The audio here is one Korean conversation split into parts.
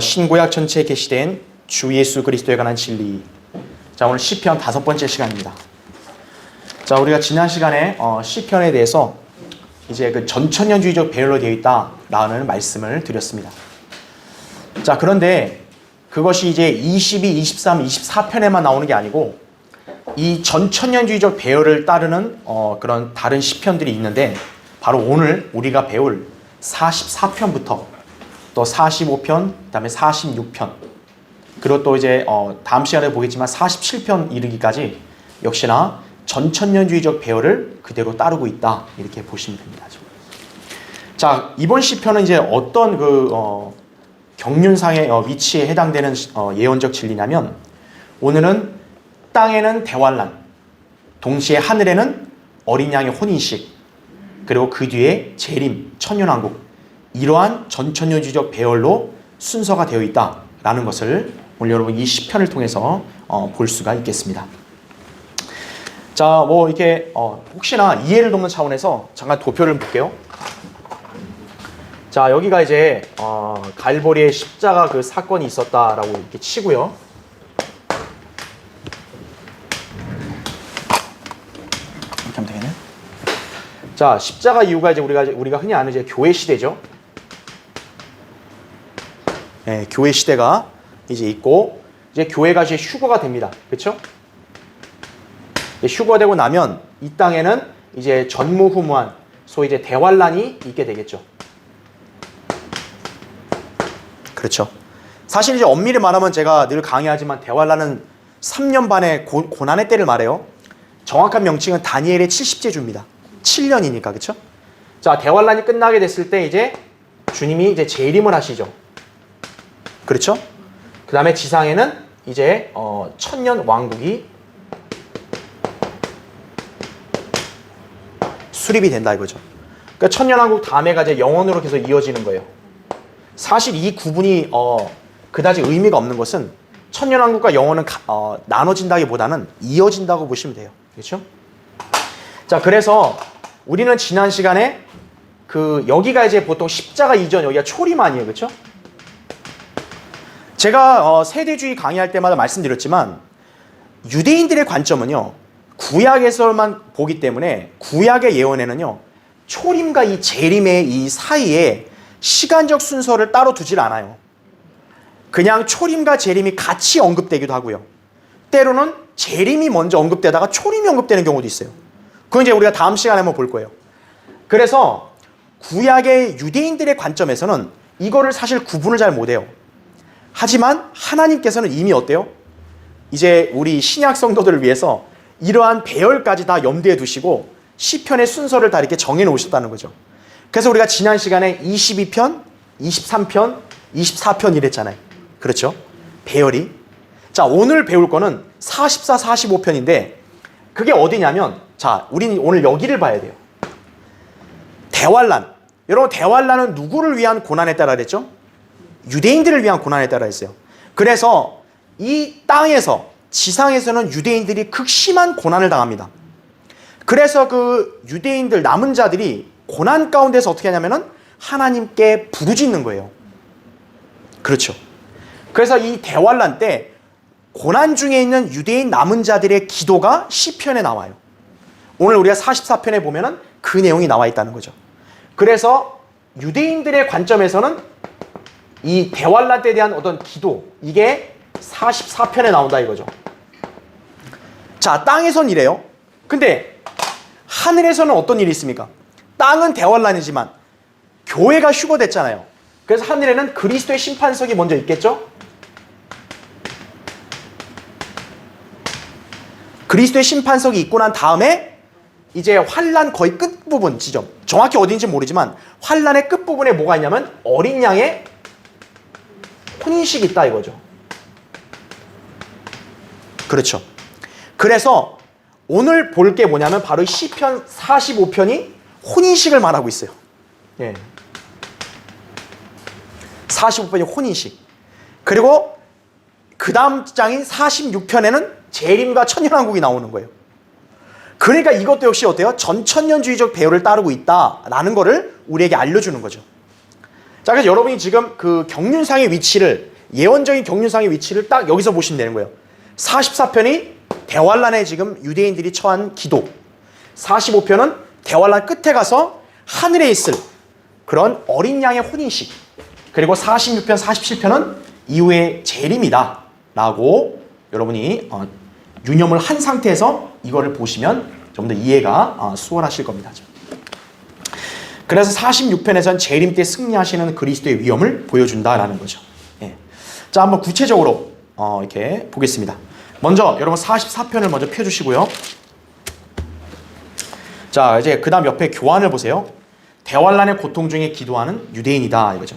신구약 전체에 계시된 주 예수 그리스도에 관한 진리. 자, 오늘 시편 5번째 시간입니다. 자, 우리가 지난 시간에 시편에 대해서 이제 그 전천년주의적 배열로 되어 있다라는 말씀을 드렸습니다. 자, 그런데 그것이 이제 22, 23, 24편에만 나오는 게 아니고 이 전천년주의적 배열을 따르는 그런 다른 시편들이 있는데 바로 오늘 우리가 배울 44편부터 또 45편, 그다음에 46편, 그리고 또 이제 다음 시간에 보겠지만 47편 이르기까지 역시나 전천년주의적 배열을 그대로 따르고 있다, 이렇게 보시면 됩니다. 자, 이번 시편은 이제 어떤 경륜상의 위치에 해당되는 예언적 진리냐면, 오늘은 땅에는 대환란, 동시에 하늘에는 어린 양의 혼인식, 그리고 그 뒤에 재림, 천년왕국, 이러한 전천년주의적 배열로 순서가 되어 있다라는 것을 오늘 여러분 이 시편을 통해서 볼 수가 있겠습니다. 자, 뭐 이렇게 혹시나 이해를 돕는 차원에서 잠깐 도표를 볼게요. 자, 여기가 이제 갈보리의 십자가 그 사건이 있었다라고 이렇게 치고요. 이렇게 하면 되겠네. 자, 십자가 이후가 이제 우리가 흔히 아는 이제 교회 시대죠. 네, 교회 시대가 이제 있고, 이제 교회가 이제 휴거가 됩니다. 그렇죠? 휴거가 되고 나면 이 땅에는 이제 전무후무한 소위 이제 대환란이 있게 되겠죠. 그렇죠. 사실 이제 엄밀히 말하면 제가 늘 강의하지만 대환란은 3년 반의 고난의 때를 말해요. 정확한 명칭은 다니엘의 70제주입니다. 7년이니까, 그렇죠? 자, 대환란이 끝나게 됐을 때 이제 주님이 이제 재림을 하시죠. 그렇죠? 그 다음에 지상에는 이제 천년 왕국이 수립이 된다 이거죠. 그러니까 천년 왕국 다음에가 이제 영원으로 계속 이어지는 거예요. 사실 이 구분이 그다지 의미가 없는 것은 천년 왕국과 영원은 나눠진다기보다는 이어진다고 보시면 돼요. 그렇죠? 자, 그래서 우리는 지난 시간에 여기가 이제 보통 십자가 이전, 여기가 초림 아니에요, 그렇죠? 제가 세대주의 강의할 때마다 말씀드렸지만 유대인들의 관점은요, 구약에서만 보기 때문에 구약의 예언에는요, 초림과 이 재림의 이 사이에 시간적 순서를 따로 두질 않아요. 그냥 초림과 재림이 같이 언급되기도 하고요. 때로는 재림이 먼저 언급되다가 초림이 언급되는 경우도 있어요. 그건 이제 우리가 다음 시간에 한번 볼 거예요. 그래서 구약의 유대인들의 관점에서는 이거를 사실 구분을 잘 못해요. 하지만 하나님께서는 이미 어때요? 이제 우리 신약 성도들을 위해서 이러한 배열까지 다 염두에 두시고 시편의 순서를 다 이렇게 정해 놓으셨다는 거죠. 그래서 우리가 지난 시간에 22편, 23편, 24편 이랬잖아요. 그렇죠? 배열이. 자, 오늘 배울 거는 44, 45편인데 그게 어디냐면, 자, 우리는 오늘 여기를 봐야 돼요. 대환란. 여러분, 대환란은 누구를 위한 고난에 따라 그랬죠? 유대인들을 위한 고난에 따라 했어요. 그래서 이 땅에서, 지상에서는 유대인들이 극심한 고난을 당합니다. 그래서 그 유대인들, 남은 자들이 고난 가운데서 어떻게 하냐면은 하나님께 부르짖는 거예요. 그렇죠. 그래서 이 대환란 때 고난 중에 있는 유대인 남은 자들의 기도가 시편에 나와요. 오늘 우리가 44편에 보면은 그 내용이 나와 있다는 거죠. 그래서 유대인들의 관점에서는 이 대환란 때에 대한 어떤 기도, 이게 44편에 나온다 이거죠. 자, 땅에선 이래요. 근데 하늘에서는 어떤 일이 있습니까? 땅은 대환란이지만 교회가 휴거됐잖아요. 그래서 하늘에는 그리스도의 심판석이 먼저 있겠죠? 그리스도의 심판석이 있고 난 다음에 이제 환란 거의 끝부분 지점, 정확히 어딘지 모르지만 환란의 끝부분에 뭐가 있냐면 어린 양의 혼인식이 있다 이거죠. 그렇죠. 그래서 오늘 볼 게 뭐냐면 바로 시편 45편이 혼인식을 말하고 있어요. 예. 45편이 혼인식. 그리고 그 다음 장인 46편에는 재림과 천년왕국이 나오는 거예요. 그러니까 이것도 역시 어때요? 전천년주의적 배열을 따르고 있다라는 거를 우리에게 알려주는 거죠. 자, 그래서 여러분이 지금 그 경륜상의 위치를, 예언적인 경륜상의 위치를 딱 여기서 보시면 되는 거예요. 44편이 대환란에 지금 유대인들이 처한 기도, 45편은 대환란 끝에 가서 하늘에 있을 그런 어린 양의 혼인식, 그리고 46편, 47편은 이후의 재림이다 라고 여러분이 유념을 한 상태에서 이거를 보시면 좀 더 이해가 수월하실 겁니다. 그래서 46편에서는 재림 때 승리하시는 그리스도의 위엄을 보여준다라는 거죠. 예. 자, 한번 구체적으로 이렇게 보겠습니다. 먼저 여러분 44편을 먼저 펴주시고요. 자, 이제 그 다음 옆에 교환을 보세요. 대환란의 고통 중에 기도하는 유대인이다 이거죠.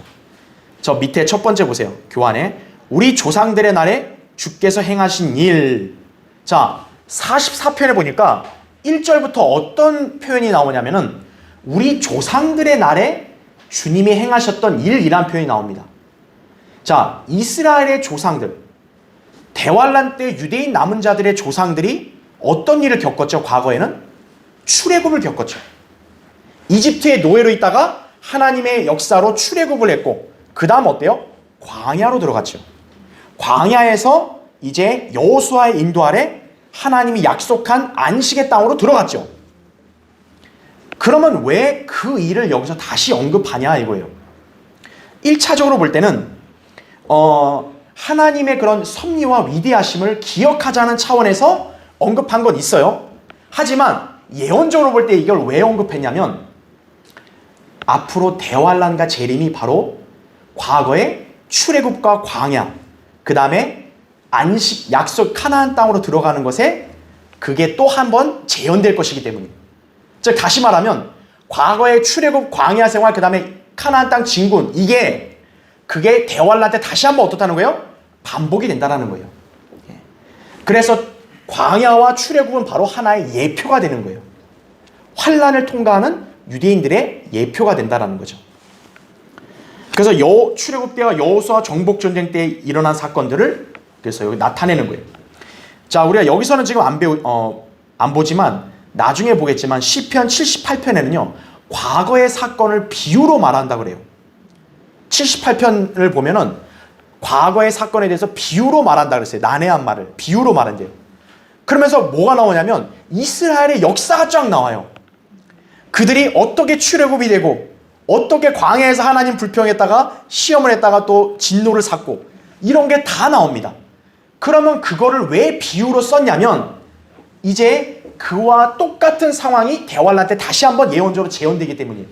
저 밑에 첫 번째 보세요. 교환에 우리 조상들의 날에 주께서 행하신 일. 자, 44편에 보니까 1절부터 어떤 표현이 나오냐면은 우리 조상들의 날에 주님이 행하셨던 일이란 표현이 나옵니다. 자, 이스라엘의 조상들, 대환란 때 유대인 남은 자들의 조상들이 어떤 일을 겪었죠? 과거에는 출애굽을 겪었죠. 이집트의 노예로 있다가 하나님의 역사로 출애굽을 했고, 그 다음 어때요? 광야로 들어갔죠. 광야에서 이제 여호수아의 인도 아래 하나님이 약속한 안식의 땅으로 들어갔죠. 그러면 왜 그 일을 여기서 다시 언급하냐 이거예요. 1차적으로 볼 때는 하나님의 그런 섭리와 위대하심을 기억하자는 차원에서 언급한 건 있어요. 하지만 예언적으로 볼 때 이걸 왜 언급했냐면 앞으로 대환란과 재림이 바로 과거의 출애굽과 광야, 그 다음에 안식, 약속 카나안 땅으로 들어가는 것에 그게 또 한 번 재현될 것이기 때문입니다. 즉 다시 말하면 과거의 출애굽 광야 생활, 그 다음에 카나안 땅 진군, 그게 대환란 때 다시 한번 어떻다는 거예요? 반복이 된다는 거예요. 그래서 광야와 출애굽은 바로 하나의 예표가 되는 거예요. 환란을 통과하는 유대인들의 예표가 된다는 거죠. 그래서 출애굽 때와 여호수아 정복 전쟁 때 일어난 사건들을 그래서 여기 나타내는 거예요. 자, 우리가 여기서는 지금 안 보지만 나중에 보겠지만 시편 78편에는요 과거의 사건을 비유로 말한다 그래요. 78편을 보면은 과거의 사건에 대해서 비유로 말한다 그랬어요. 난해한 말을 비유로 말한대요. 그러면서 뭐가 나오냐면 이스라엘의 역사가 쫙 나와요. 그들이 어떻게 출애굽이 되고 어떻게 광야에서 하나님 불평했다가 시험을 했다가 또 진노를 샀고 이런 게 다 나옵니다. 그러면 그거를 왜 비유로 썼냐면 이제 그와 똑같은 상황이 대환란 때 다시 한번 예언적으로 재현되기 때문이에요.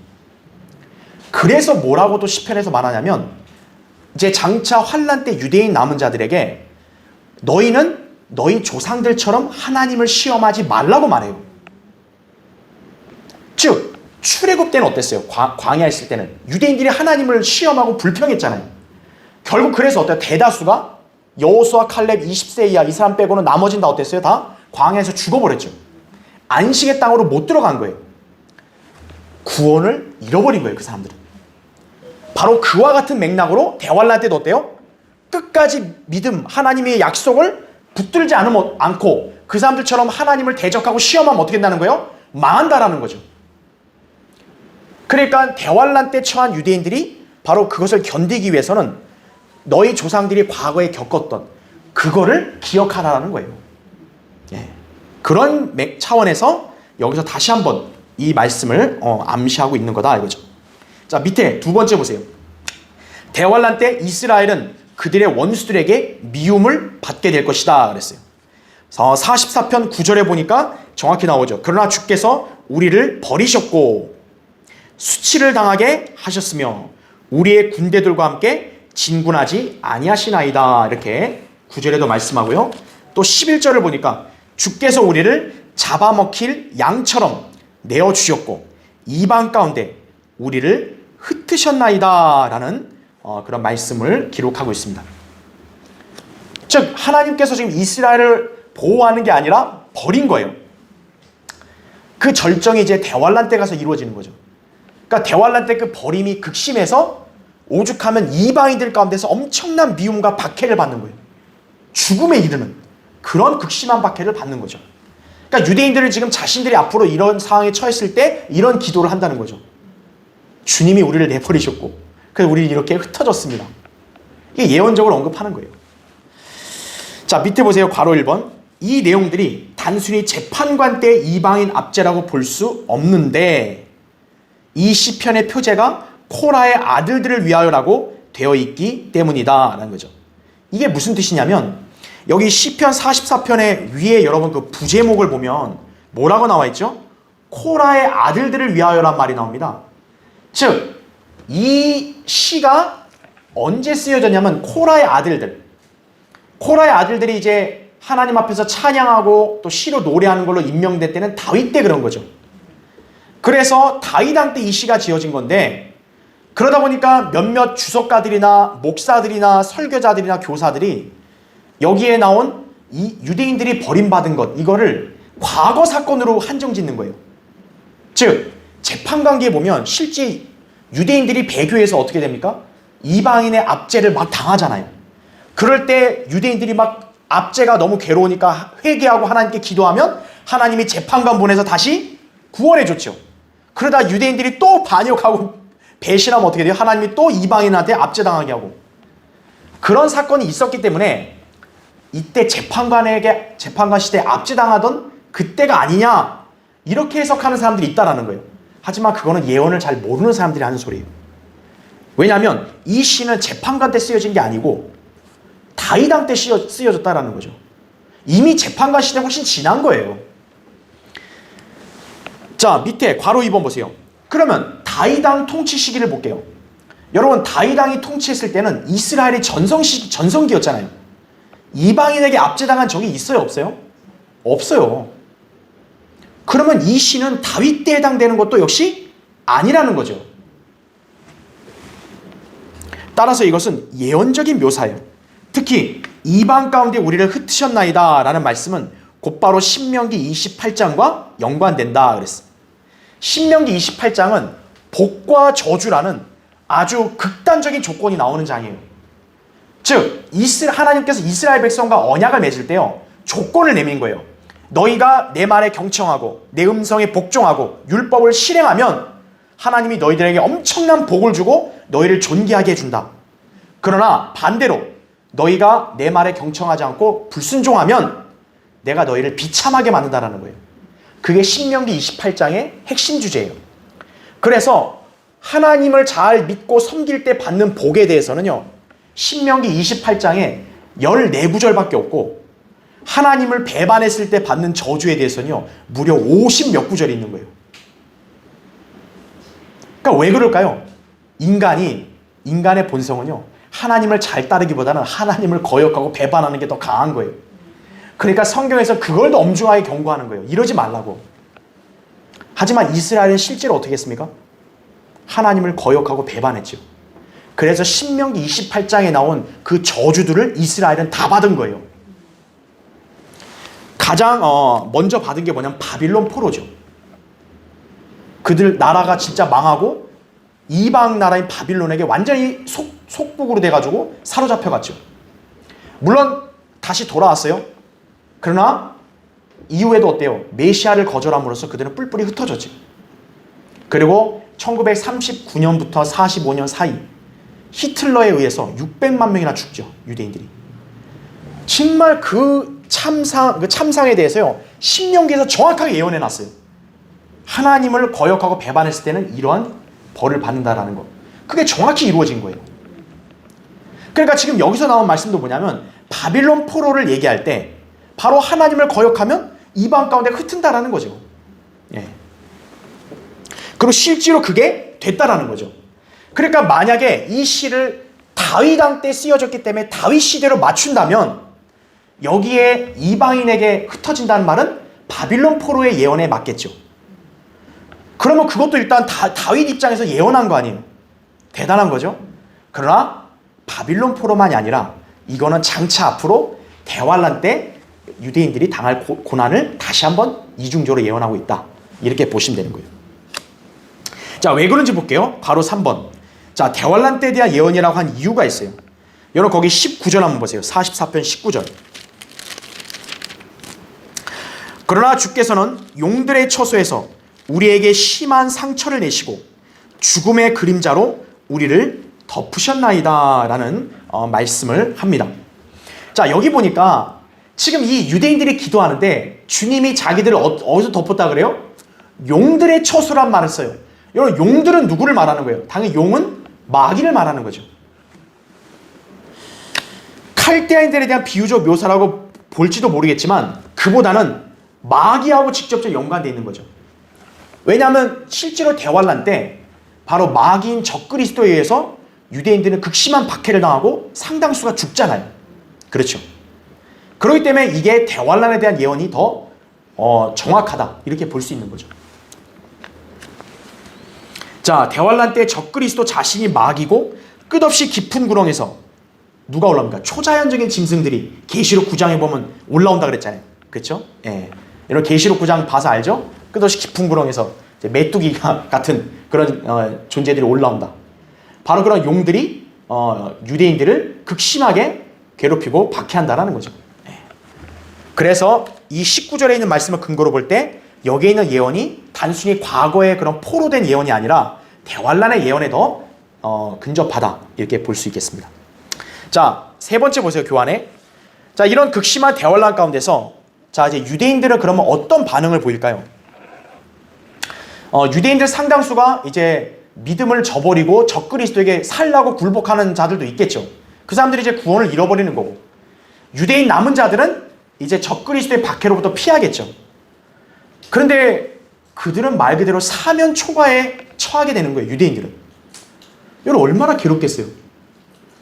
그래서 뭐라고 또 시편에서 말하냐면 이제 장차 환란 때 유대인 남은 자들에게 너희는 너희 조상들처럼 하나님을 시험하지 말라고 말해요. 즉 출애굽 때는 어땠어요? 광야에 있을 때는 유대인들이 하나님을 시험하고 불평했잖아요. 결국 그래서 어때요? 대다수가 여호수아 칼렙 20세 이하 이 사람 빼고는 나머지는 다 어땠어요? 다 광야에서 죽어버렸죠. 안식의 땅으로 못 들어간 거예요. 구원을 잃어버린 거예요. 그 사람들은. 바로 그와 같은 맥락으로 대환란 때도 어때요? 끝까지 믿음, 하나님의 약속을 붙들지 않고 그 사람들처럼 하나님을 대적하고 시험하면 어떻게 된다는 거예요? 망한다라는 거죠. 그러니까 대환란 때 처한 유대인들이 바로 그것을 견디기 위해서는 너희 조상들이 과거에 겪었던 그거를 기억하라는 거예요. 예. 그런 차원에서 여기서 다시 한번 이 말씀을 암시하고 있는 거다 이거죠. 자, 밑에 두 번째 보세요. 대환란 때 이스라엘은 그들의 원수들에게 미움을 받게 될 것이다 그랬어요. 44편 9절에 보니까 정확히 나오죠. 그러나 주께서 우리를 버리셨고 수치를 당하게 하셨으며 우리의 군대들과 함께 진군하지 아니하시나이다. 이렇게 9절에도 말씀하고요. 또 11절을 보니까 주께서 우리를 잡아먹힐 양처럼 내어주셨고 이방 가운데 우리를 흩으셨나이다 라는 그런 말씀을 기록하고 있습니다. 즉 하나님께서 지금 이스라엘을 보호하는 게 아니라 버린 거예요. 그 절정이 이제 대환란 때 가서 이루어지는 거죠. 그러니까 대환란 때 그 버림이 극심해서 오죽하면 이방인들 가운데서 엄청난 미움과 박해를 받는 거예요. 죽음에 이르는 그런 극심한 박해를 받는 거죠. 그러니까 유대인들은 지금 자신들이 앞으로 이런 상황에 처했을 때 이런 기도를 한다는 거죠. 주님이 우리를 내버리셨고 그래서 우리 이렇게 흩어졌습니다. 이게 예언적으로 언급하는 거예요. 자, 밑에 보세요. 괄호 1번. 이 내용들이 단순히 재판관 때 이방인 압제라고 볼 수 없는데 이 시편의 표제가 코라의 아들들을 위하여라고 되어 있기 때문이다 라는 거죠. 이게 무슨 뜻이냐면 여기 시편 44편의 위에 여러분 그 부제목을 보면 뭐라고 나와 있죠? 코라의 아들들을 위하여란 말이 나옵니다. 즉, 이 시가 언제 쓰여졌냐면 코라의 아들들이 이제 하나님 앞에서 찬양하고 또 시로 노래하는 걸로 임명될 때는 다윗 때 그런 거죠. 그래서 다윗 왕 때 이 시가 지어진 건데 그러다 보니까 몇몇 주석가들이나 목사들이나 설교자들이나 교사들이 여기에 나온 이 유대인들이 버림받은 것 이거를 과거 사건으로 한정짓는 거예요. 즉 재판관계에 보면 실제 유대인들이 배교해서 어떻게 됩니까? 이방인의 압제를 막 당하잖아요. 그럴 때 유대인들이 막 압제가 너무 괴로우니까 회개하고 하나님께 기도하면 하나님이 재판관 보내서 다시 구원해 줬죠. 그러다 유대인들이 또 반역하고 배신하면 어떻게 돼요? 하나님이 또 이방인한테 압제당하게 하고 그런 사건이 있었기 때문에 이때 재판관 시대에 압제당하던 그때가 아니냐 이렇게 해석하는 사람들이 있다라는 거예요. 하지만 그거는 예언을 잘 모르는 사람들이 하는 소리예요. 왜냐하면 이 시는 재판관 때 쓰여진 게 아니고 다윗 왕 때 쓰여졌다라는 거죠. 이미 재판관 시대 훨씬 지난 거예요. 자, 밑에 괄호 2번 보세요. 그러면 다윗 왕 통치 시기를 볼게요. 여러분 다윗 왕이 통치했을 때는 이스라엘이 전성기였잖아요. 이방인에게 압제당한 적이 있어요, 없어요? 없어요. 그러면 이 시는 다윗 때에 해당되는 것도 역시 아니라는 거죠. 따라서 이것은 예언적인 묘사예요. 특히 이방 가운데 우리를 흩으셨나이다 라는 말씀은 곧바로 신명기 28장과 연관된다 그랬어. 신명기 28장은 복과 저주라는 아주 극단적인 조건이 나오는 장이에요. 즉 하나님께서 이스라엘 백성과 언약을 맺을 때요 조건을 내민 거예요. 너희가 내 말에 경청하고 내 음성에 복종하고 율법을 실행하면 하나님이 너희들에게 엄청난 복을 주고 너희를 존귀하게 해준다. 그러나 반대로 너희가 내 말에 경청하지 않고 불순종하면 내가 너희를 비참하게 만든다라는 거예요. 그게 신명기 28장의 핵심 주제예요. 그래서 하나님을 잘 믿고 섬길 때 받는 복에 대해서는요 신명기 28장에 14구절밖에 없고 하나님을 배반했을 때 받는 저주에 대해서는요 무려 50몇 구절이 있는 거예요. 그러니까 왜 그럴까요? 인간의 본성은요 하나님을 잘 따르기보다는 하나님을 거역하고 배반하는 게 더 강한 거예요. 그러니까 성경에서 그걸 더 엄중하게 경고하는 거예요. 이러지 말라고. 하지만 이스라엘은 실제로 어떻게 했습니까? 하나님을 거역하고 배반했죠. 그래서 신명기 28장에 나온 그 저주들을 이스라엘은 다 받은 거예요. 가장 먼저 받은 게 뭐냐면 바빌론 포로죠. 그들 나라가 진짜 망하고 이방 나라인 바빌론에게 완전히 속국으로 돼가지고 사로잡혀갔죠. 물론 다시 돌아왔어요. 그러나 이후에도 어때요? 메시아를 거절함으로써 그들은 뿔뿔이 흩어졌죠. 그리고 1939년부터 45년 사이 히틀러에 의해서 600만 명이나 죽죠. 유대인들이. 정말 그 참상에 대해서요 신명기에서 정확하게 예언해놨어요. 하나님을 거역하고 배반했을 때는 이러한 벌을 받는다라는 것. 그게 정확히 이루어진 거예요. 그러니까 지금 여기서 나온 말씀도 뭐냐면 바빌론 포로를 얘기할 때 바로 하나님을 거역하면 이방 가운데 흩은다라는 거죠. 예. 그리고 실제로 그게 됐다라는 거죠. 그러니까 만약에 이 시를 다윗 왕 때 쓰여졌기 때문에 다윗 시대로 맞춘다면 여기에 이방인에게 흩어진다는 말은 바빌론 포로의 예언에 맞겠죠. 그러면 그것도 일단 다윗 입장에서 예언한 거 아니에요. 대단한 거죠. 그러나 바빌론 포로만이 아니라 이거는 장차 앞으로 대환란 때 유대인들이 당할 고난을 다시 한번 이중적으로 예언하고 있다. 이렇게 보시면 되는 거예요. 자, 왜 그런지 볼게요. 바로 3번. 자, 대환란 때에 대한 예언이라고 한 이유가 있어요. 여러분 거기 19절 한번 보세요. 44편 19절. 그러나 주께서는 용들의 처소에서 우리에게 심한 상처를 내시고 죽음의 그림자로 우리를 덮으셨나이다 라는 말씀을 합니다. 자, 여기 보니까 지금 이 유대인들이 기도하는데 주님이 자기들을 어디서 덮었다 그래요? 용들의 처소란 말을 써요. 여러분, 용들은 누구를 말하는 거예요? 당연히 용은 마귀를 말하는 거죠. 칼데아인들에 대한 비유적 묘사라고 볼지도 모르겠지만 그보다는 마귀하고 직접적 연관되어 있는 거죠. 왜냐하면 실제로 대환란 때 바로 마귀인 적그리스도에 의해서 유대인들은 극심한 박해를 당하고 상당수가 죽잖아요. 그렇죠. 그렇기 때문에 이게 대환란에 대한 예언이 더 정확하다 이렇게 볼 수 있는 거죠. 자, 대환란 때 적그리스도 자신이 마귀고 끝없이 깊은 구렁에서 누가 올라옵니까? 초자연적인 짐승들이 계시록 9장에 보면 올라온다 그랬잖아요. 그렇죠? 예. 이런 계시록 9장 봐서 알죠? 끝없이 깊은 구렁에서 이제 메뚜기 같은 그런 존재들이 올라온다. 바로 그런 용들이 유대인들을 극심하게 괴롭히고 박해한다라는 거죠. 예. 그래서 이 19절에 있는 말씀을 근거로 볼 때 여기에 있는 예언이 단순히 과거의 그런 포로된 예언이 아니라 대환란의 예언에 더 근접하다 이렇게 볼 수 있겠습니다. 자, 세 번째 보세요. 교환에. 자, 이런 극심한 대환란 가운데서 자, 이제 유대인들은 그러면 어떤 반응을 보일까요? 유대인들 상당수가 이제 믿음을 저버리고 적그리스도에게 살라고 굴복하는 자들도 있겠죠. 그 사람들이 이제 구원을 잃어버리는 거고, 유대인 남은 자들은 이제 적그리스도의 박해로부터 피하겠죠. 그런데 그들은 말 그대로 사면 초과에 처하게 되는 거예요. 유대인들은. 여러분, 얼마나 괴롭겠어요.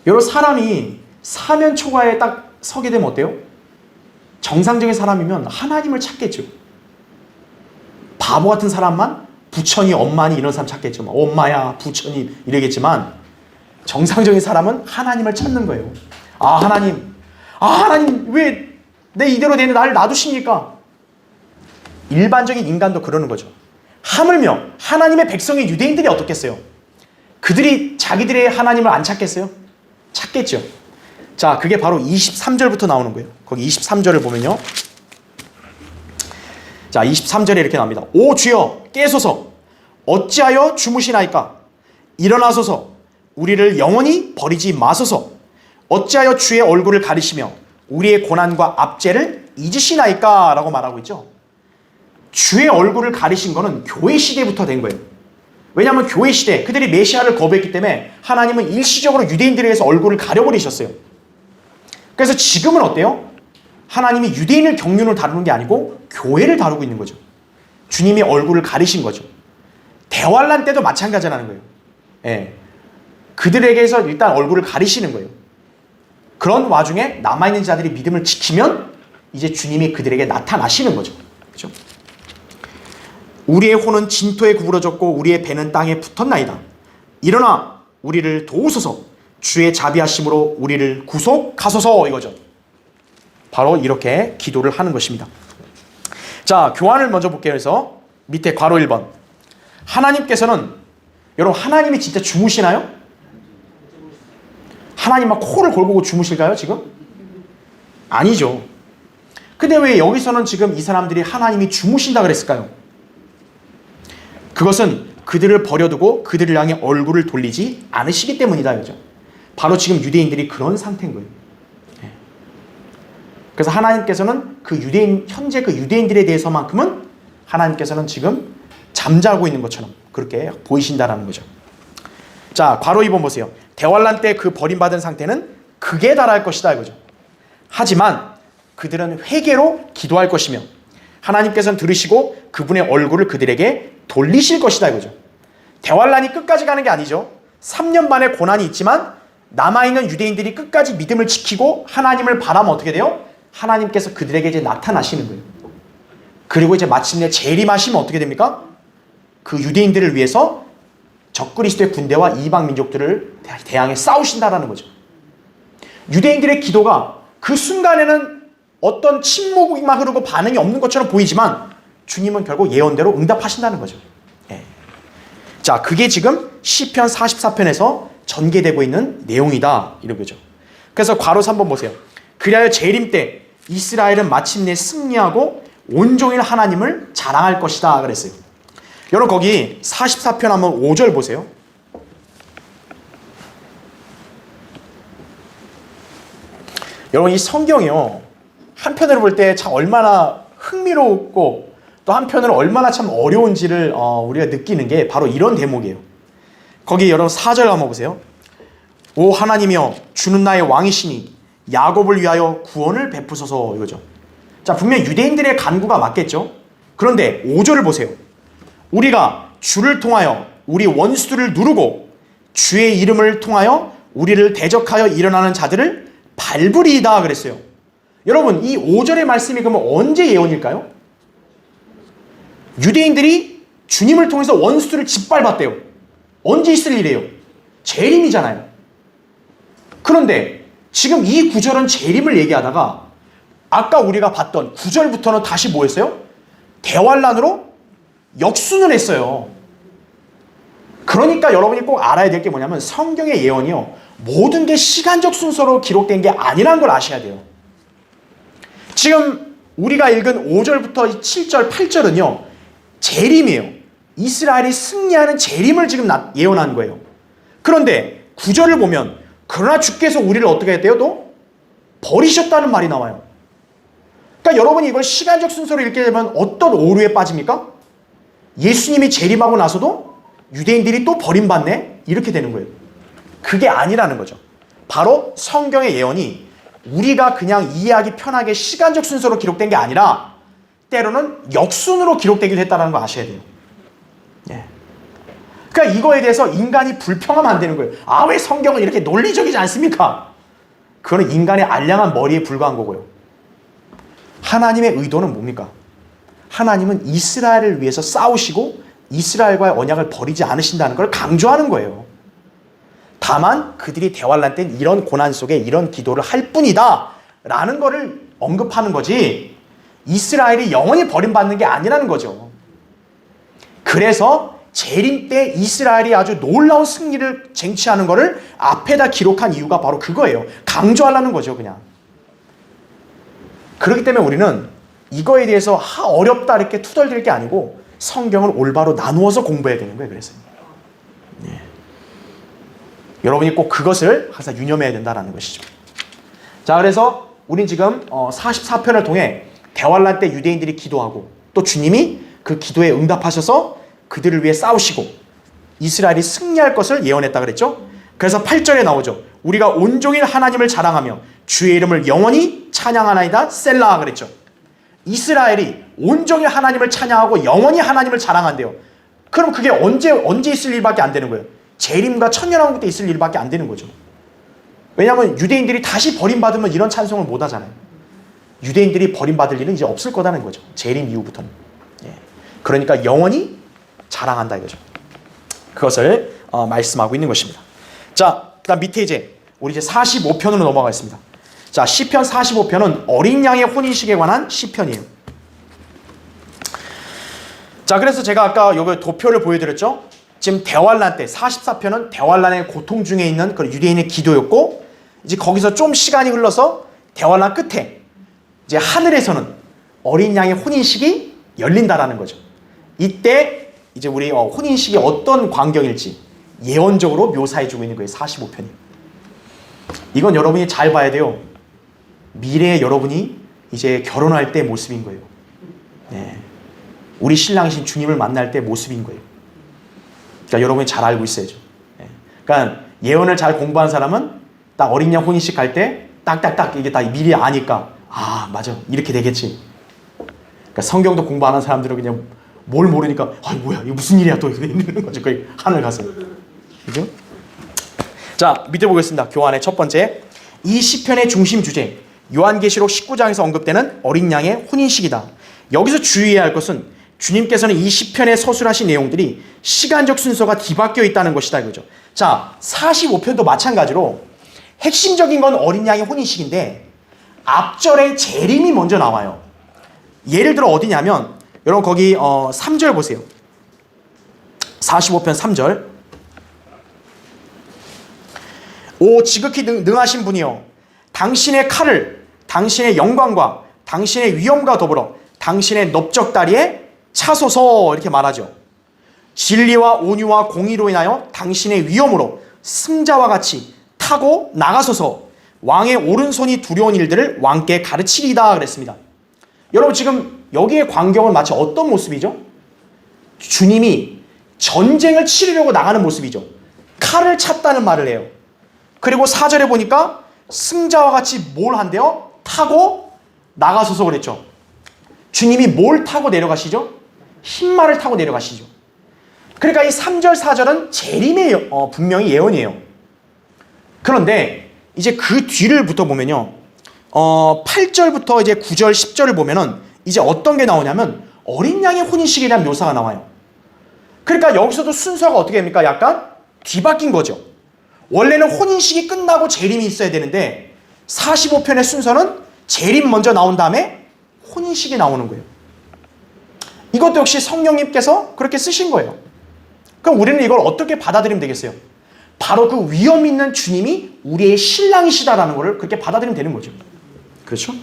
여러분, 사람이 사면 초과에 딱 서게 되면 어때요? 정상적인 사람이면 하나님을 찾겠죠. 바보 같은 사람만 부처니 엄마니 이런 사람 찾겠죠. 엄마야 부처니 이러겠지만 정상적인 사람은 하나님을 찾는 거예요. 하나님 왜 내 이대로 되는데 나를 놔두십니까? 일반적인 인간도 그러는 거죠. 하물며 하나님의 백성인 유대인들이 어떻겠어요? 그들이 자기들의 하나님을 안 찾겠어요? 찾겠죠. 자, 그게 바로 23절부터 나오는 거예요. 거기 23절을 보면요. 자, 23절에 이렇게 나옵니다. 오 주여 깨소서, 어찌하여 주무시나이까? 일어나소서, 우리를 영원히 버리지 마소서. 어찌하여 주의 얼굴을 가리시며 우리의 고난과 압제를 잊으시나이까? 라고 말하고 있죠. 주의 얼굴을 가리신 거는 교회 시대부터 된 거예요. 왜냐하면 교회 시대 그들이 메시아를 거부했기 때문에 하나님은 일시적으로 유대인들에 의해서 얼굴을 가려버리셨어요. 그래서 지금은 어때요? 하나님이 유대인을 경륜으로 다루는 게 아니고 교회를 다루고 있는 거죠. 주님이 얼굴을 가리신 거죠. 대환란 때도 마찬가지라는 거예요. 예. 그들에게서 일단 얼굴을 가리시는 거예요. 그런 와중에 남아있는 자들이 믿음을 지키면 이제 주님이 그들에게 나타나시는 거죠. 그렇죠? 우리의 혼은 진토에 구부러졌고 우리의 배는 땅에 붙었나이다. 일어나 우리를 도우소서, 주의 자비하심으로 우리를 구속하소서, 이거죠. 바로 이렇게 기도를 하는 것입니다. 자, 교환을 먼저 볼게요. 그래서 밑에 괄호 1번. 하나님께서는, 여러분 하나님이 진짜 주무시나요? 하나님 막 코를 골고 주무실까요 지금? 아니죠. 근데 왜 여기서는 지금 이 사람들이 하나님이 주무신다 그랬을까요? 그것은 그들을 버려두고 그들을 향해 얼굴을 돌리지 않으시기 때문이다, 그죠? 바로 지금 유대인들이 그런 상태인 거예요. 그래서 하나님께서는 그 현재 그 유대인들에 대해서만큼은 하나님께서는 지금 잠자고 있는 것처럼 그렇게 보이신다라는 거죠. 자, 괄호 2번 보세요. 대환란 때 그 버림받은 상태는 극에 달할 것이다, 이거죠. 하지만 그들은 회개로 기도할 것이며 하나님께서는 들으시고 그분의 얼굴을 그들에게 돌리실 것이다, 이거죠. 대환란이 끝까지 가는 게 아니죠. 3년 반의 고난이 있지만 남아있는 유대인들이 끝까지 믿음을 지키고 하나님을 바라면 어떻게 돼요? 하나님께서 그들에게 이제 나타나시는 거예요. 그리고 이제 마침내 재림하시면 어떻게 됩니까? 그 유대인들을 위해서 적그리스도의 군대와 이방 민족들을 대항해 싸우신다라는 거죠. 유대인들의 기도가 그 순간에는 어떤 침묵만 흐르고 반응이 없는 것처럼 보이지만 주님은 결국 예언대로 응답하신다는 거죠. 예. 자, 그게 지금 시편 44편에서 전개되고 있는 내용이다, 이런 거죠. 그래서 괄호 3번 보세요. 그리하여 재림 때 이스라엘은 마침내 승리하고 온종일 하나님을 자랑할 것이다 그랬어요. 여러분 거기 44편 한번 5절 보세요. 여러분 이 성경이요, 한편으로 볼 때 참 얼마나 흥미롭고 또 한편으로 얼마나 참 어려운지를 우리가 느끼는 게 바로 이런 대목이에요. 거기 여러분 4절 한번 보세요. 오 하나님이여 주는 나의 왕이시니 야곱을 위하여 구원을 베푸소서, 이거죠. 자, 분명 유대인들의 간구가 맞겠죠. 그런데 5절을 보세요. 우리가 주를 통하여 우리 원수들을 누르고 주의 이름을 통하여 우리를 대적하여 일어나는 자들을 밟으리이다 그랬어요. 여러분 이 5절의 말씀이 그러면 언제 예언일까요? 유대인들이 주님을 통해서 원수들을 짓밟았대요. 언제 있을 일이에요? 재림이잖아요. 그런데 지금 이 구절은 재림을 얘기하다가 아까 우리가 봤던 9절부터는 다시 뭐 했어요? 대환란으로 역순을 했어요. 그러니까 여러분이 꼭 알아야 될 게 뭐냐면 성경의 예언이요, 모든 게 시간적 순서로 기록된 게 아니라는 걸 아셔야 돼요. 지금 우리가 읽은 5절부터 7절, 8절은요 재림이에요. 이스라엘이 승리하는 재림을 지금 예언한 거예요. 그런데 9절을 보면 그러나 주께서 우리를 어떻게 했대요? 또 버리셨다는 말이 나와요. 그러니까 여러분이 이걸 시간적 순서로 읽게 되면 어떤 오류에 빠집니까? 예수님이 재림하고 나서도 유대인들이 또 버림받네? 이렇게 되는 거예요. 그게 아니라는 거죠. 바로 성경의 예언이 우리가 그냥 이해하기 편하게 시간적 순서로 기록된 게 아니라 때로는 역순으로 기록되기도 했다는 거 아셔야 돼요. 예. 그러니까 이거에 대해서 인간이 불평하면 안 되는 거예요. 아, 왜 성경은 이렇게 논리적이지 않습니까? 그거는 인간의 알량한 머리에 불과한 거고요. 하나님의 의도는 뭡니까? 하나님은 이스라엘을 위해서 싸우시고 이스라엘과의 언약을 버리지 않으신다는 걸 강조하는 거예요. 다만 그들이 대환란 땐 이런 고난 속에 이런 기도를 할 뿐이다 라는 거를 언급하는 거지, 이스라엘이 영원히 버림받는 게 아니라는 거죠. 그래서 재림 때 이스라엘이 아주 놀라운 승리를 쟁취하는 거를 앞에다 기록한 이유가 바로 그거예요. 강조하려는 거죠, 그냥. 그렇기 때문에 우리는 이거에 대해서 어렵다 이렇게 투덜댈 게 아니고 성경을 올바로 나누어서 공부해야 되는 거예요. 그래서 예. 여러분이 꼭 그것을 항상 유념해야 된다는 것이죠. 자, 그래서 우린 지금 44편을 통해 대환란 때 유대인들이 기도하고 또 주님이 그 기도에 응답하셔서 그들을 위해 싸우시고 이스라엘이 승리할 것을 예언했다 그랬죠. 그래서 8절에 나오죠. 우리가 온종일 하나님을 자랑하며 주의 이름을 영원히 찬양하나이다 셀라 그랬죠. 이스라엘이 온종일 하나님을 찬양하고 영원히 하나님을 자랑한대요. 그럼 그게 언제 있을 일밖에 안 되는 거예요? 재림과 천년왕국 때 있을 일밖에 안 되는 거죠. 왜냐하면 유대인들이 다시 버림받으면 이런 찬송을 못 하잖아요. 유대인들이 버림받을 일은 이제 없을 거다는 거죠. 재림 이후부터는. 예. 그러니까 영원히 자랑한다 이거죠. 그것을 말씀하고 있는 것입니다. 자, 그다음 밑에 이제 우리 이제 45편으로 넘어가겠습니다. 자, 시편 45편은 어린 양의 혼인식에 관한 시편이에요. 자, 그래서 제가 아까 여기 도표를 보여드렸죠. 지금 대환란 때 44편은 대환란의 고통 중에 있는 그 유대인의 기도였고, 이제 거기서 좀 시간이 흘러서 대환란 끝에 이제 하늘에서는 어린 양의 혼인식이 열린다라는 거죠. 이때 이제 우리 혼인식이 어떤 광경일지 예언적으로 묘사해주고 있는 거예요. 45편이. 이건 여러분이 잘 봐야 돼요. 미래의 여러분이 이제 결혼할 때 모습인 거예요. 네. 우리 신랑이신 주님을 만날 때 모습인 거예요. 그러니까 여러분이 잘 알고 있어야죠. 네. 그러니까 예언을 잘 공부한 사람은 딱 어린 양 혼인식 갈 때 딱딱딱 이게 다 미리 아니까 아 맞아 이렇게 되겠지. 그러니까 성경도 공부 안 한 사람들은 그냥 뭘 모르니까 아 뭐야 이거 무슨 일이야 또 이러는 거죠. 거의 하늘 가서. 그죠? 자, 밑에 보겠습니다. 교환의 첫 번째, 이 시편의 중심 주제 요한계시록 19장에서 언급되는 어린 양의 혼인식이다. 여기서 주의해야 할 것은 주님께서는 이 시편에 서술하신 내용들이 시간적 순서가 뒤바뀌어 있다는 것이다 이거죠. 자, 45편도 마찬가지로 핵심적인 건 어린 양의 혼인식인데 앞절에 재림이 먼저 나와요. 예를 들어 어디냐면 여러분 거기 3절 보세요. 45편 3절. 오 지극히 능하신 분이여, 당신의 칼을 당신의 영광과 당신의 위엄과 더불어 당신의 넓적다리에 차소서 이렇게 말하죠. 진리와 온유와 공의로 인하여 당신의 위엄으로 승자와 같이 타고 나가소서. 왕의 오른손이 두려운 일들을 왕께 가르치리다 그랬습니다. 여러분 지금 여기에 광경은 마치 어떤 모습이죠? 주님이 전쟁을 치르려고 나가는 모습이죠. 칼을 찼다는 말을 해요. 그리고 4절에 보니까 승자와 같이 뭘 한대요? 타고 나가소서 그랬죠. 주님이 뭘 타고 내려가시죠? 흰말을 타고 내려가시죠. 그러니까 이 3절 4절은 재림의 분명히 예언이에요. 그런데 이제 그 뒤를부터 보면요, 8절부터 이제 9절 10절을 보면은 이제 어떤 게 나오냐면 어린 양의 혼인식에 대한 묘사가 나와요. 그러니까 여기서도 순서가 어떻게 됩니까? 약간 뒤바뀐 거죠. 원래는 혼인식이 끝나고 재림이 있어야 되는데 45편의 순서는 재림 먼저 나온 다음에 혼인식이 나오는 거예요. 이것도 역시 성령님께서 그렇게 쓰신 거예요. 그럼 우리는 이걸 어떻게 받아들이면 되겠어요? 바로 그 위험 있는 주님이 우리의 신랑이시다라는 것을 그렇게 받아들이면 되는 거죠. 그렇죠?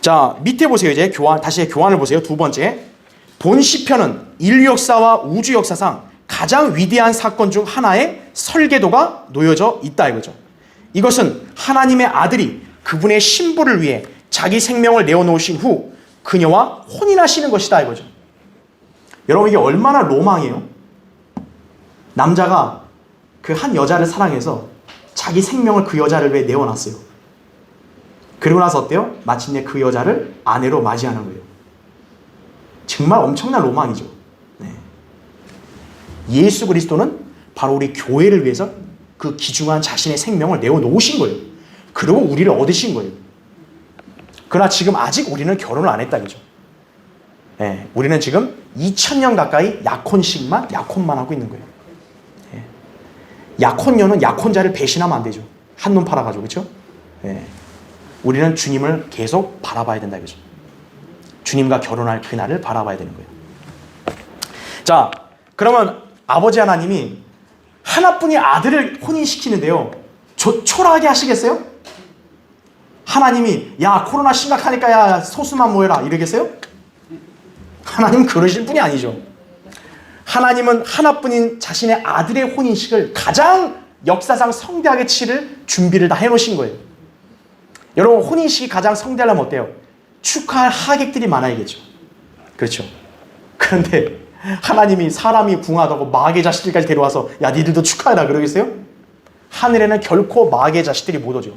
자, 밑에 보세요. 이제 다시 교환을 보세요. 두 번째. 본 시편은 인류 역사와 우주 역사상 가장 위대한 사건 중 하나의 설계도가 놓여져 있다 이거죠. 이것은 하나님의 아들이 그분의 신부를 위해 자기 생명을 내어놓으신 후 그녀와 혼인하시는 것이다 이거죠. 여러분 이게 얼마나 로망이에요? 남자가 그 한 여자를 사랑해서 자기 생명을 그 여자를 위해 내어놨어요. 그리고 나서 어때요? 마침내 그 여자를 아내로 맞이하는 거예요. 정말 엄청난 로망이죠. 네. 예수 그리스도는 바로 우리 교회를 위해서 그 귀중한 자신의 생명을 내어놓으신 거예요. 그리고 우리를 얻으신 거예요. 그러나 지금 아직 우리는 결혼을 안 했다 그죠? 네. 우리는 지금 2000년 가까이 약혼만 하고 있는 거예요. 네. 약혼녀는 약혼자를 배신하면 안 되죠. 한눈 팔아가지고 그렇죠? 네. 우리는 주님을 계속 바라봐야 된다 이거죠. 주님과 결혼할 그날을 바라봐야 되는 거예요. 자, 그러면 아버지 하나님이 하나뿐인 아들을 혼인시키는데요. 초라하게 하시겠어요? 하나님이 야 코로나 심각하니까 야 소수만 모여라 이러겠어요? 하나님은 그러실 분이 아니죠. 하나님은 하나뿐인 자신의 아들의 혼인식을 가장 역사상 성대하게 치를 준비를 다 해놓으신 거예요. 여러분 혼인식이 가장 성대하려면 어때요? 축하할 하객들이 많아야겠죠. 그렇죠. 그런데 하나님이 사람이 궁하다고 마귀의 자식들까지 데려와서 야 니들도 축하해라 그러겠어요? 하늘에는 결코 마귀의 자식들이 못 오죠.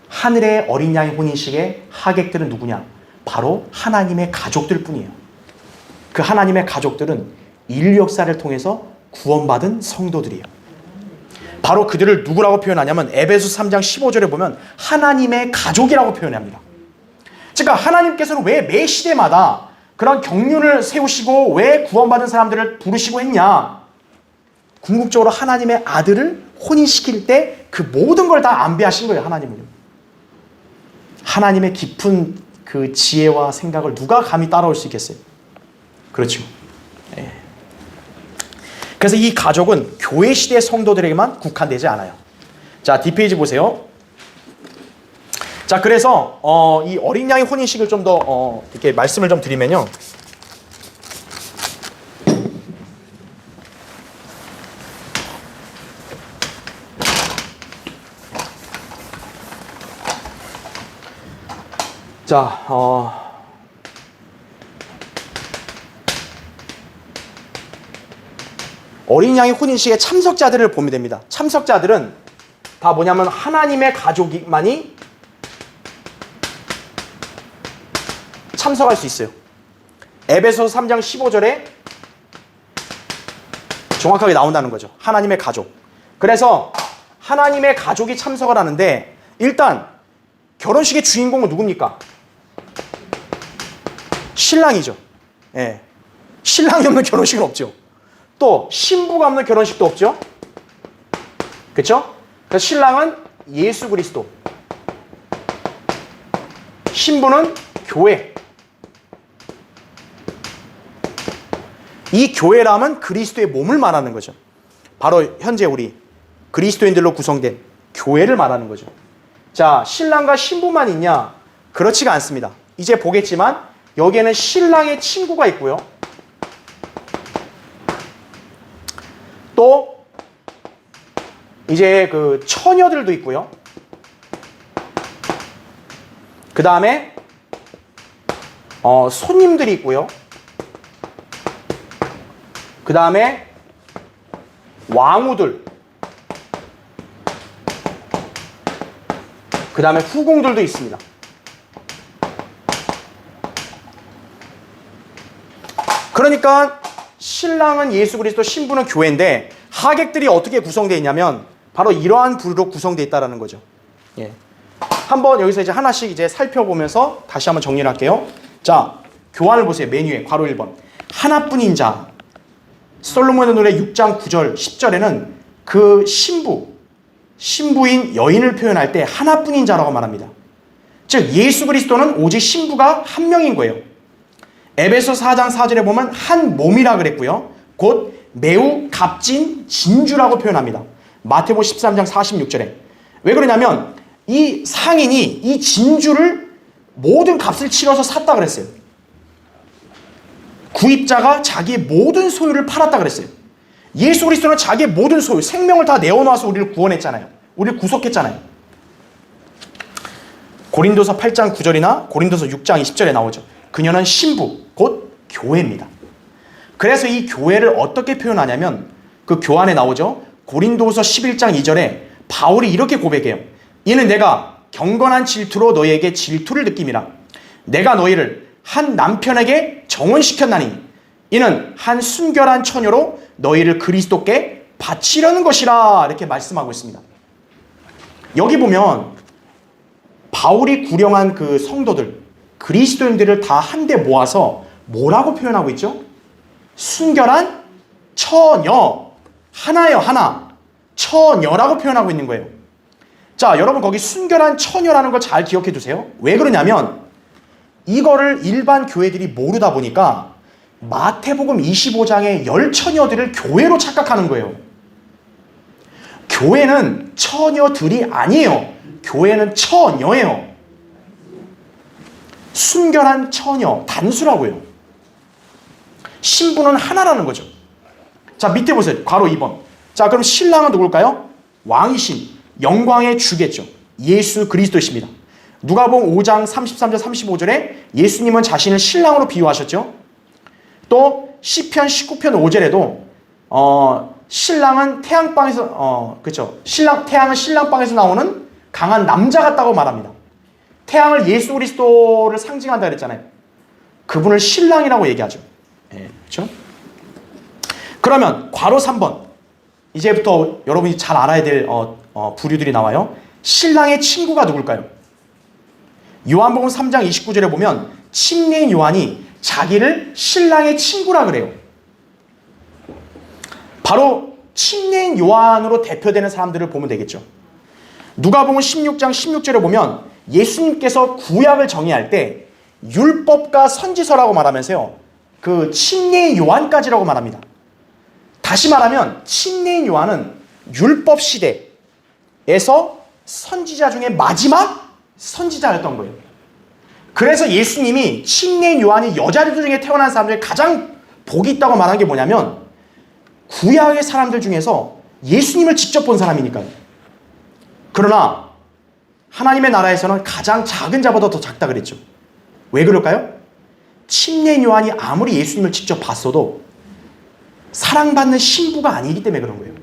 하늘의 어린 양의 혼인식의 하객들은 누구냐? 바로 하나님의 가족들 뿐이에요. 그 하나님의 가족들은 인류 역사를 통해서 구원받은 성도들이에요. 바로 그들을 누구라고 표현하냐면 에베소 3장 15절에 보면 하나님의 가족이라고 표현합니다. 그러니까 하나님께서는 왜 매 시대마다 그런 경륜을 세우시고 왜 구원받은 사람들을 부르시고 했냐? 궁극적으로 하나님의 아들을 혼인시킬 때 그 모든 걸 다 안배하신 거예요. 하나님은요. 하나님의 깊은 그 지혜와 생각을 누가 감히 따라올 수 있겠어요? 그렇죠. 네. 그래서 이 가족은 교회 시대 성도들에게만 국한되지 않아요. 자, 뒷페이지 보세요. 자, 그래서 이 어린 양의 혼인식을 좀 더 이렇게 말씀을 좀 드리면요. 자, 어린 양의 혼인식의 참석자들을 보면 됩니다. 참석자들은 다 뭐냐면 하나님의 가족만이 참석할 수 있어요. 에베소서 3장 15절에 정확하게 나온다는 거죠. 하나님의 가족. 그래서 하나님의 가족이 참석을 하는데 일단 결혼식의 주인공은 누굽니까? 신랑이죠. 예. 신랑이 없는 결혼식은 없죠. 또 신부가 없는 결혼식도 없죠. 그렇죠? 그래서 신랑은 예수 그리스도, 신부는 교회. 이 교회라면 그리스도의 몸을 말하는 거죠. 바로 현재 우리 그리스도인들로 구성된 교회를 말하는 거죠. 자, 신랑과 신부만 있냐? 그렇지가 않습니다. 이제 보겠지만 여기에는 신랑의 친구가 있고요. 또 이제 그 처녀들도 있고요. 그 다음에 손님들이 있고요. 그 다음에 왕후들, 그 다음에 후궁들도 있습니다. 그러니까 신랑은 예수 그리스도, 신부는 교회인데 하객들이 어떻게 구성되어 있냐면 바로 이러한 부류로 구성되어 있다는 거죠. 예. 한번 여기서 이제 하나씩 이제 살펴보면서 다시 한번 정리를 할게요. 자, 교환을 보세요. 메뉴에 괄호 1번. 하나뿐인 자. 솔로몬의 노래 6장 9절 10절에는 그 신부인 여인을 표현할 때 하나뿐인 자라고 말합니다. 즉 예수 그리스도는 오직 신부가 한 명인 거예요. 에베소 4장 4절에 보면 한 몸이라 그랬고요. 곧 매우 값진 진주라고 표현합니다. 마태복음 13장 46절에. 왜 그러냐면 이 상인이 이 진주를 모든 값을 치러서 샀다 그랬어요. 구입자가 자기의 모든 소유를 팔았다 그랬어요. 예수 그리스도는 자기의 모든 소유, 생명을 다 내어놓아서 우리를 구원했잖아요. 우리를 구속했잖아요. 고린도서 8장 9절이나 고린도서 6장 20절에 나오죠. 그녀는 신부, 곧 교회입니다. 그래서 이 교회를 어떻게 표현하냐면 그 교환에 나오죠. 고린도서 11장 2절에 바울이 이렇게 고백해요. 이는 내가 경건한 질투로 너희에게 질투를 느낌이라. 내가 너희를 한 남편에게 정혼시켰나니 이는 한 순결한 처녀로 너희를 그리스도께 바치려는 것이라. 이렇게 말씀하고 있습니다. 여기 보면 바울이 구령한 그 성도들, 그리스도인들을 다 한데 모아서 뭐라고 표현하고 있죠? 순결한 처녀. 하나요, 하나. 처녀라고 표현하고 있는 거예요. 자, 여러분 거기 순결한 처녀라는 걸 잘 기억해 두세요. 왜 그러냐면 이거를 일반 교회들이 모르다 보니까 마태복음 25장의 열 처녀들을 교회로 착각하는 거예요. 교회는 처녀들이 아니에요. 교회는 처녀예요. 순결한 처녀, 단수라고요. 신부는 하나라는 거죠. 자, 밑에 보세요. 괄호 2번. 자, 그럼 신랑은 누굴까요? 왕이신 영광의 주겠죠. 예수 그리스도십니다. 누가복음 5장 33절 35절에 예수님은 자신을 신랑으로 비유하셨죠. 또 시편 19편 5절에도 신랑은 태양방에서 그렇죠. 태양은 신랑방에서 나오는 강한 남자 같다고 말합니다. 태양을 예수 그리스도를 상징한다 그랬잖아요. 그분을 신랑이라고 얘기하죠. 네, 그렇죠? 그러면 괄호 3번. 이제부터 여러분이 잘 알아야 될 부류들이 나와요. 신랑의 친구가 누굴까요? 요한복음 3장 29절에 보면 침례인 요한이 자기를 신랑의 친구라 그래요. 바로 침례인 요한으로 대표되는 사람들을 보면 되겠죠. 누가복음 16장 16절에 보면 예수님께서 구약을 정의할 때 율법과 선지서라고 말하면서요. 그 침례인 요한까지라고 말합니다. 다시 말하면 침례인 요한은 율법 시대에서 선지자 중에 마지막 선지자였던 거예요. 그래서 예수님이 침례인 요한이 여자들 중에 태어난 사람들 중에 가장 복이 있다고 말한 게 뭐냐면 구약의 사람들 중에서 예수님을 직접 본 사람이니까요. 그러나 하나님의 나라에서는 가장 작은 자보다 더 작다 그랬죠. 왜 그럴까요? 침례인 요한이 아무리 예수님을 직접 봤어도 사랑받는 신부가 아니기 때문에 그런 거예요.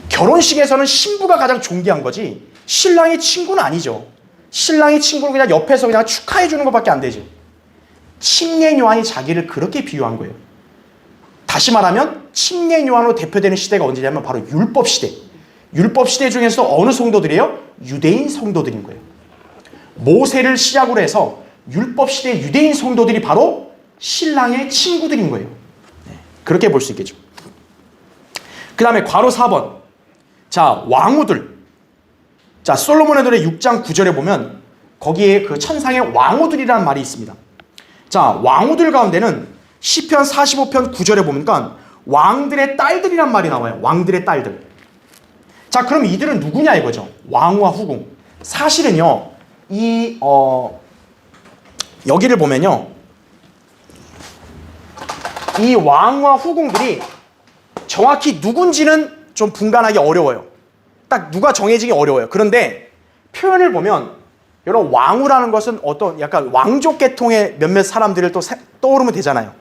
결혼식에서는 신부가 가장 존귀한 거지 신랑의 친구는 아니죠. 신랑의 친구는 그냥 옆에서 그냥 축하해 주는 것밖에 안 되죠. 침례인 요한이 자기를 그렇게 비유한 거예요. 다시 말하면 침례인 요한으로 대표되는 시대가 언제냐면 바로 율법 시대. 율법 시대 중에서 어느 성도들이에요? 유대인 성도들인 거예요. 모세를 시작으로 해서 율법 시대 유대인 성도들이 바로 신랑의 친구들인 거예요. 네, 그렇게 볼 수 있겠죠. 그 다음에 괄호 4번. 자, 왕후들. 자, 솔로몬의 노래 6장 9절에 보면 거기에 그 천상의 왕후들이라는 말이 있습니다. 자, 왕후들 가운데는 시편 45편 9절에 보니까 왕들의 딸들이란 말이 나와요. 왕들의 딸들. 자, 그럼 이들은 누구냐 이거죠. 왕후와 후궁. 사실은요, 여기를 보면요, 이 왕후와 후궁들이 정확히 누군지는 좀 분간하기 어려워요. 딱 누가 정해지기 어려워요. 그런데 표현을 보면 여러분 왕후라는 것은 어떤 약간 왕족 계통의 몇몇 사람들을 또 떠오르면 되잖아요.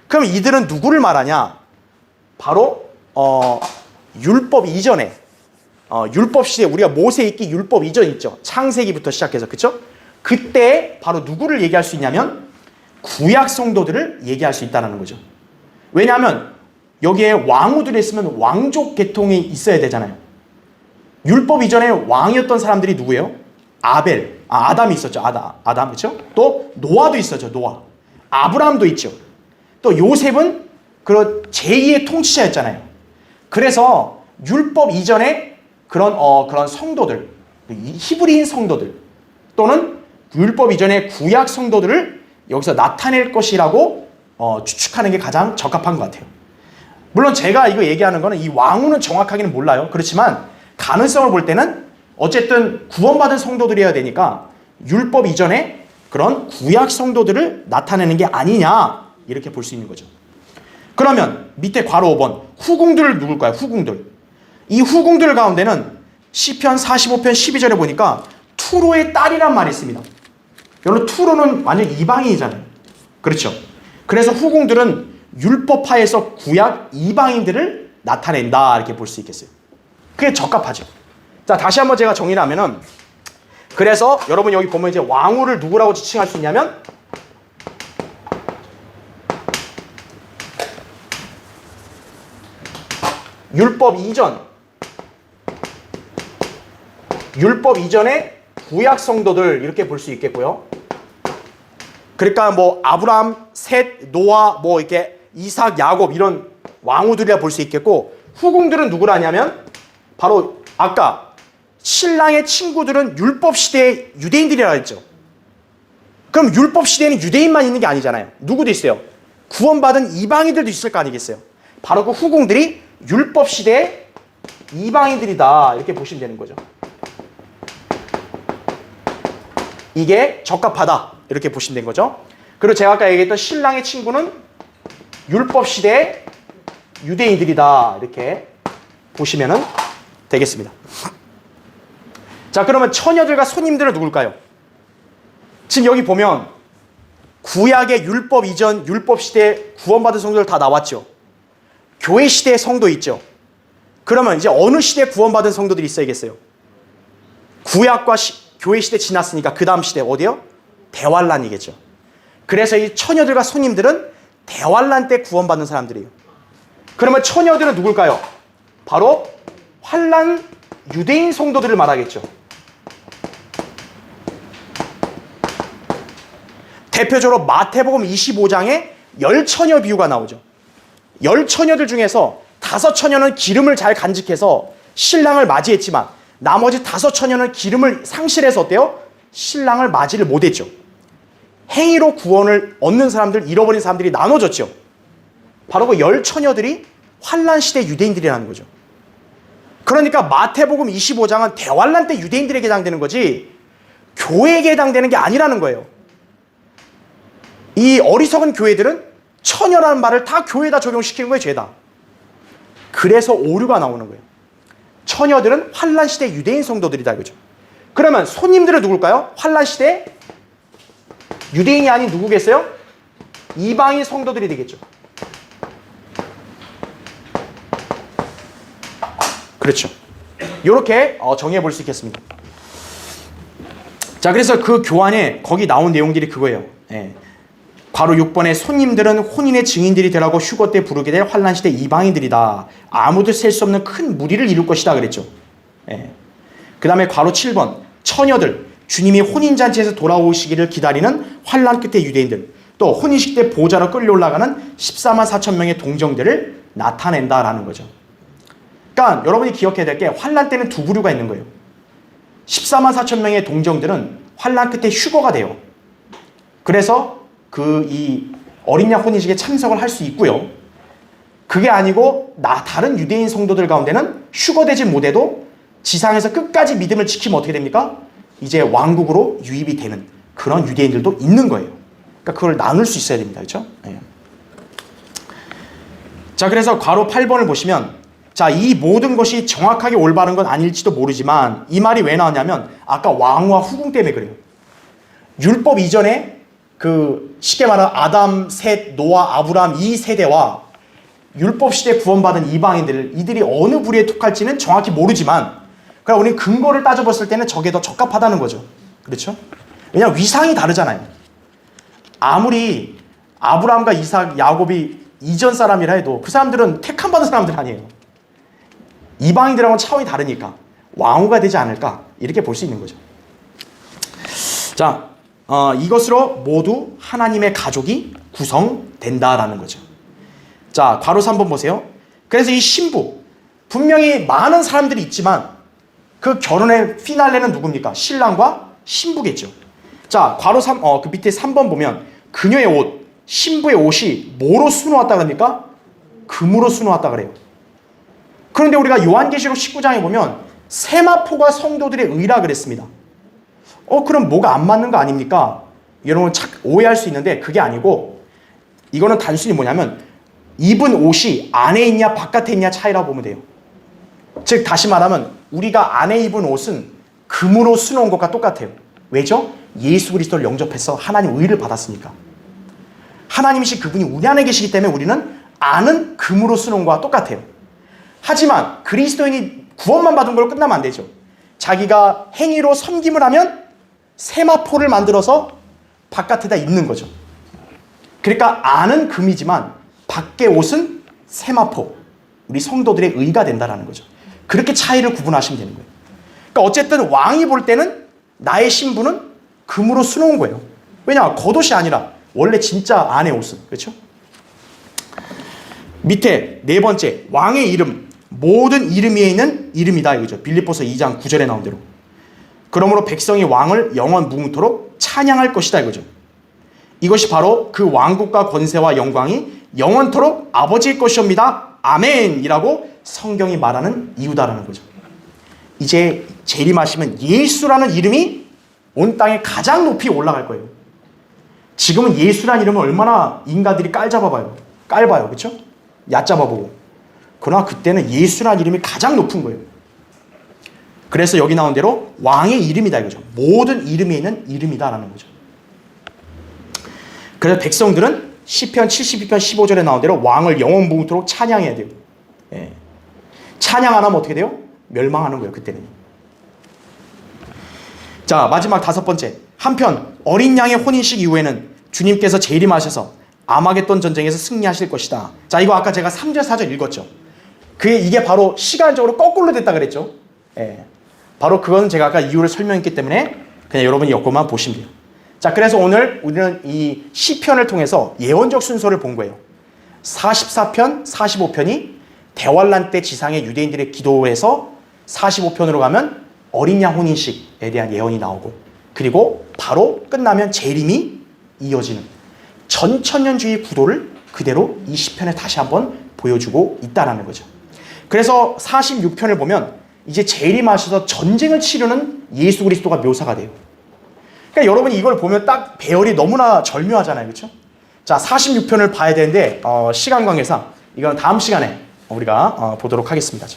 그럼 이들은 누구를 말하냐? 바로 율법 이전에 율법 시대 우리가 모세 있기 율법 이전 있죠. 창세기부터 시작해서 그렇죠? 그때 바로 누구를 얘기할 수 있냐면 구약 성도들을 얘기할 수 있다는 거죠. 왜냐하면 여기에 왕후들이 있으면 왕족 계통이 있어야 되잖아요. 율법 이전에 왕이었던 사람들이 누구예요? 아담이 있었죠. 아담 그렇죠? 또 노아도 있었죠. 노아. 아브라함도 있죠. 또 요셉은 그런 제2의 통치자였잖아요. 그래서 율법 이전에 그런 성도들, 히브리인 성도들 또는 율법 이전의 구약 성도들을 여기서 나타낼 것이라고 추측하는 게 가장 적합한 것 같아요. 물론 제가 이거 얘기하는 거는 이 왕후는 정확하게는 몰라요. 그렇지만 가능성을 볼 때는 어쨌든 구원받은 성도들이어야 되니까 율법 이전에 그런 구약 성도들을 나타내는 게 아니냐 이렇게 볼 수 있는 거죠. 그러면 밑에 괄호 5번 후궁들을 누굴까요? 후궁들. 이 후궁들 가운데는 시편 45편 12절에 보니까 투로의 딸이란 말이 있습니다. 여러분 투로는 완전 이방인이잖아요. 그렇죠? 그래서 후궁들은 율법하에서 구약 이방인들을 나타낸다 이렇게 볼 수 있겠어요. 그게 적합하죠. 자, 다시 한번 제가 정리를 하면은 그래서 여러분 여기 보면 이제 왕후를 누구라고 지칭할 수 있냐면 율법 이전의 구약 성도들 이렇게 볼 수 있겠고요. 그러니까 뭐 아브라함, 셋, 노아, 뭐 이렇게 이삭, 야곱 이런 왕후들이라 볼 수 있겠고 후궁들은 누구라냐면 바로 아까 신랑의 친구들은 율법 시대의 유대인들이라 했죠. 그럼 율법 시대에는 유대인만 있는 게 아니잖아요. 누구도 있어요. 구원받은 이방인들도 있을 거 아니겠어요. 바로 그 후궁들이 율법 시대의 이방인들이다 이렇게 보시면 되는 거죠. 이게 적합하다 이렇게 보시면 된 거죠. 그리고 제가 아까 얘기했던 신랑의 친구는 율법 시대의 유대인들이다 이렇게 보시면 되겠습니다. 자, 그러면 처녀들과 손님들은 누굴까요? 지금 여기 보면 구약의 율법 이전 율법 시대 구원받은 성도들 다 나왔죠. 교회 시대의 성도 있죠. 그러면 이제 어느 시대 구원받은 성도들이 있어야겠어요? 구약과 교회 시대 지났으니까 그 다음 시대 어디요? 대환란이겠죠. 그래서 이 처녀들과 손님들은 대환란 때 구원받는 사람들이에요. 그러면 처녀들은 누굴까요? 바로 환란 유대인 성도들을 말하겠죠. 대표적으로 마태복음 25장에 10처녀 비유가 나오죠. 10처녀들 중에서 5처녀는 기름을 잘 간직해서 신랑을 맞이했지만 나머지 5처녀는 기름을 상실해서 어때요? 신랑을 맞이를 못했죠. 행위로 구원을 얻는 사람들, 잃어버린 사람들이 나눠졌죠. 바로 그 10처녀들이 환란시대 유대인들이라는 거죠. 그러니까 마태복음 25장은 대환란 때 유대인들에게 해당되는 거지 교회에게 해당되는 게 아니라는 거예요. 이 어리석은 교회들은 처녀라는 말을 다 교회에다 적용시키는 거예요. 죄다. 그래서 오류가 나오는 거예요. 처녀들은 환란시대 유대인 성도들이다 이거죠. 그러면 손님들은 누굴까요? 환란시대 유대인이 아닌 누구겠어요? 이방인 성도들이 되겠죠. 그렇죠. 이렇게 정의해 볼 수 있겠습니다. 자, 그래서 그 교환에 거기 나온 내용들이 그거예요. 예. 바로 6번에 손님들은 혼인의 증인들이 되라고 휴거 때 부르게 될 환란시대 이방인들이다. 아무도 셀 수 없는 큰 무리를 이룰 것이다 그랬죠. 예. 그 다음에 괄호 7번 처녀들 주님이 혼인잔치에서 돌아오시기를 기다리는 환란 끝의 유대인들 또 혼인식 때 보좌로 끌려 올라가는 14만 4천 명의 동정들을 나타낸다라는 거죠. 그러니까 여러분이 기억해야 될 게 환란 때는 두 부류가 있는 거예요. 14만 4천 명의 동정들은 환란 끝에 휴거가 돼요. 그래서 이 어린 양 혼인식에 참석을 할 수 있고요. 그게 아니고 다른 유대인 성도들 가운데는 휴거되지 못해도 지상에서 끝까지 믿음을 지키면 어떻게 됩니까? 이제 왕국으로 유입이 되는 그런 유대인들도 있는 거예요. 그러니까 그걸 나눌 수 있어야 됩니다. 그렇죠? 네. 자, 그래서 괄호 8번을 보시면 자, 이 모든 것이 정확하게 올바른 건 아닐지도 모르지만 이 말이 왜 나왔냐면 아까 왕후와 후궁 때문에 그래요. 율법 이전에 그 쉽게 말하는 아담, 셋, 노아, 아브라함 이 세대와 율법 시대 구원받은 이방인들, 이들이 어느 부류에 속할지는 정확히 모르지만 그러니까 우리 근거를 따져봤을 때는 저게 더 적합하다는 거죠. 그렇죠? 왜냐하면 위상이 다르잖아요. 아무리 아브라함과 이삭, 야곱이 이전 사람이라 해도 그 사람들은 택함받은 사람들 아니에요. 이방인들하고는 차원이 다르니까 왕후가 되지 않을까 이렇게 볼 수 있는 거죠. 자, 이것으로 모두 하나님의 가족이 구성된다라는 거죠. 자, 괄호 3번 보세요. 그래서 이 신부, 분명히 많은 사람들이 있지만 그 결혼의 피날레는 누굽니까? 신랑과 신부겠죠. 자, 괄호 3, 그 밑에 3번 보면 그녀의 옷, 신부의 옷이 뭐로 수놓았다 그럽니까? 금으로 수놓았다 그래요. 그런데 우리가 요한계시록 19장에 보면 세마포가 성도들의 의라 그랬습니다. 그럼 뭐가 안 맞는 거 아닙니까? 여러분 오해할 수 있는데 그게 아니고 이거는 단순히 뭐냐면 입은 옷이 안에 있냐 바깥에 있냐 차이라고 보면 돼요. 즉 다시 말하면 우리가 안에 입은 옷은 금으로 수놓은 것과 똑같아요. 왜죠? 예수 그리스도를 영접해서 하나님 의를 받았으니까. 하나님이신 그분이 우리 안에 계시기 때문에 우리는 안은 금으로 수놓은 것과 똑같아요. 하지만 그리스도인이 구원만 받은 걸로 끝나면 안 되죠. 자기가 행위로 섬김을 하면 세마포를 만들어서 바깥에다 입는 거죠. 그러니까 안은 금이지만 밖의 옷은 세마포, 우리 성도들의 의가 된다는 거죠. 그렇게 차이를 구분하시면 되는 거예요. 그러니까 어쨌든 왕이 볼 때는 나의 신부는 금으로 수놓은 거예요. 왜냐? 겉옷이 아니라 원래 진짜 안의 옷은. 그렇죠? 밑에 네 번째, 왕의 이름, 모든 이름 위에 있는 이름이다 이거죠. 빌립보서 2장 9절에 나온 대로. 그러므로 백성이 왕을 영원 무궁토록 찬양할 것이다 이거죠. 이것이 바로 그 왕국과 권세와 영광이 영원토록 아버지의 것이옵니다. 아멘이라고 성경이 말하는 이유다라는 거죠. 이제 재림하시면 예수라는 이름이 온 땅에 가장 높이 올라갈 거예요. 지금은 예수라는 이름을 얼마나 인간들이 깔봐요. 그렇죠? 얕잡아보고. 그러나 그때는 예수라는 이름이 가장 높은 거예요. 그래서 여기 나온 대로 왕의 이름이다 이거죠. 모든 이름에 있는 이름이다라는 거죠. 그래서 백성들은 시편 72편 15절에 나온 대로 왕을 영원무궁토록 찬양해야 돼요. 예. 찬양 안 하면 어떻게 돼요? 멸망하는 거예요. 그때는. 자, 마지막 다섯 번째. 한편 어린 양의 혼인식 이후에는 주님께서 재림하셔서 아마겟돈 전쟁에서 승리하실 것이다. 자, 이거 아까 제가 3절 4절 읽었죠. 이게 바로 시간적으로 거꾸로 됐다 그랬죠. 예. 바로 그건 제가 아까 이유를 설명했기 때문에 그냥 여러분이 이것만 보시면 돼요. 자, 그래서 오늘 우리는 이 시편을 통해서 예언적 순서를 본 거예요. 44편, 45편이 대환란 때 지상의 유대인들의 기도에서 45편으로 가면 어린 양 혼인식에 대한 예언이 나오고, 그리고 바로 끝나면 재림이 이어지는 전천년주의 구도를 그대로 이 시편에 다시 한번 보여주고 있다는 거죠. 그래서 46편을 보면 이제 재림하셔서 전쟁을 치르는 예수 그리스도가 묘사가 돼요. 그러니까 여러분이 이걸 보면 딱 배열이 너무나 절묘하잖아요. 그렇죠? 자, 46편을 봐야 되는데 시간 관계상 이건 다음 시간에 우리가 보도록 하겠습니다.